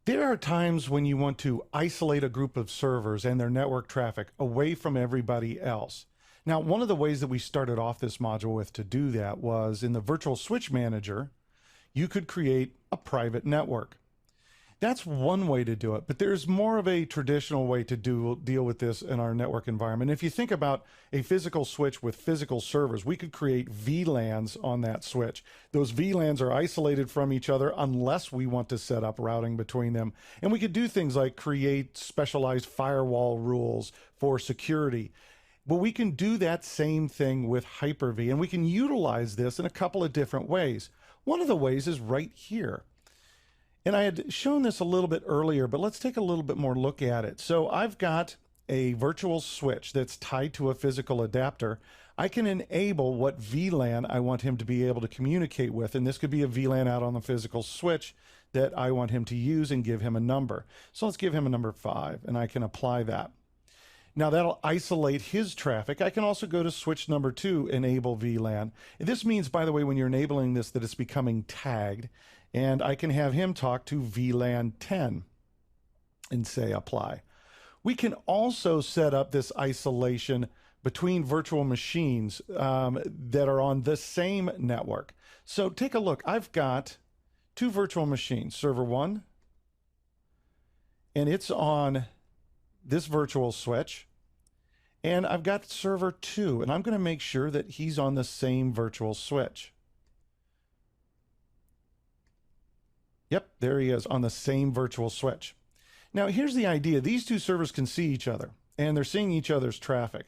There are times when you want to isolate a group of servers and their network traffic away from everybody else. Now, one of the ways that we started off this module with to do that was in the Virtual Switch Manager, you could create a private network. That's one way to do it, but there's more of a traditional way to deal with this in our network environment. If you think about a physical switch with physical servers, we could create VLANs on that switch. Those VLANs are isolated from each other unless we want to set up routing between them. And we could do things like create specialized firewall rules for security. But we can do that same thing with Hyper-V, and we can utilize this in a couple of different ways. One of the ways is right here. And I had shown this a little bit earlier, but let's take a little bit more look at it. So I've got a virtual switch that's tied to a physical adapter. I can enable what VLAN I want him to be able to communicate with, and this could be a VLAN out on the physical switch that I want him to use and give him a number. So let's give him a number 5, and I can apply that. Now that'll isolate his traffic. I can also go to switch number 2, enable VLAN. This means, by the way, when you're enabling this, that it's becoming tagged. And I can have him talk to VLAN 10 and say apply. We can also set up this isolation between virtual machines that are on the same network. So take a look. I've got 2 virtual machines, server 1, and it's on this virtual switch. And I've got server 2, and I'm going to make sure that he's on the same virtual switch. Yep, there he is on the same virtual switch. Now here's the idea. These 2 servers can see each other, and they're seeing each other's traffic.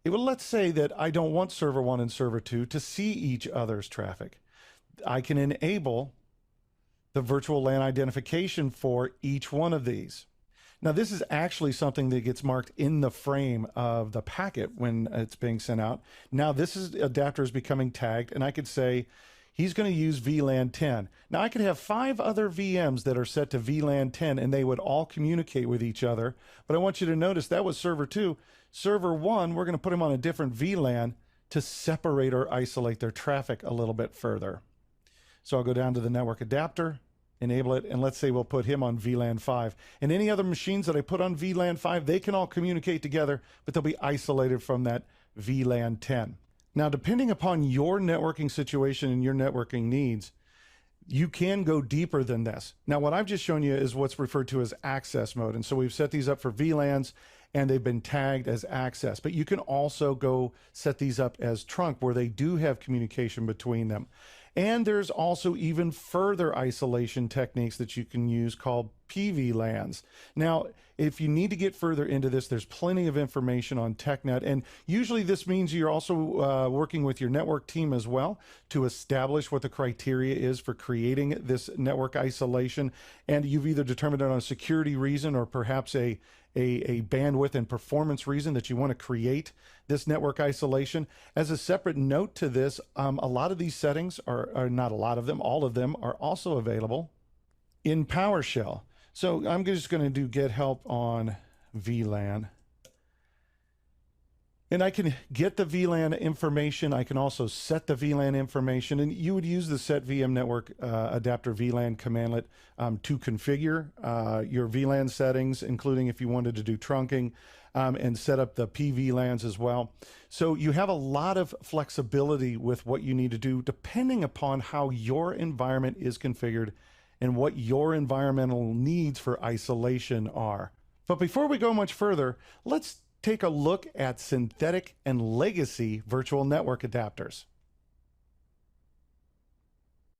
Let's say that I don't want server 1 and server 2 to see each other's traffic. I can enable the virtual LAN identification for each one of these. Now this is actually something that gets marked in the frame of the packet when it's being sent out. Now this adapter is becoming tagged, and I could say, he's going to use VLAN 10. Now I could have 5 other VMs that are set to VLAN 10 and they would all communicate with each other. But I want you to notice that was server 2. Server 1, we're going to put him on a different VLAN to separate or isolate their traffic a little bit further. So I'll go down to the network adapter, enable it, and let's say we'll put him on VLAN 5. And any other machines that I put on VLAN 5, they can all communicate together, but they'll be isolated from that VLAN 10. Now, depending upon your networking situation and your networking needs, you can go deeper than this. Now, what I've just shown you is what's referred to as access mode. And so we've set these up for VLANs, and they've been tagged as access. But you can also go set these up as trunk, where they do have communication between them. And there's also even further isolation techniques that you can use called PVLANs. Now, if you need to get further into this, there's plenty of information on TechNet. And usually this means you're also working with your network team as well to establish what the criteria is for creating this network isolation. And you've either determined it on a security reason or perhaps a bandwidth and performance reason that you want to create this network isolation. As a separate note to this, a lot of these settings are not a lot of them, all of them are also available in PowerShell. So I'm just going to do get help on VLAN. And I can get the VLAN information. I can also set the VLAN information, and you would use the set VM network adapter VLAN commandlet to configure your VLAN settings, including if you wanted to do trunking and set up the PVLANs as well. So you have a lot of flexibility with what you need to do depending upon how your environment is configured and what your environmental needs for isolation are. But before we go much further, let's take a look at synthetic and legacy virtual network adapters.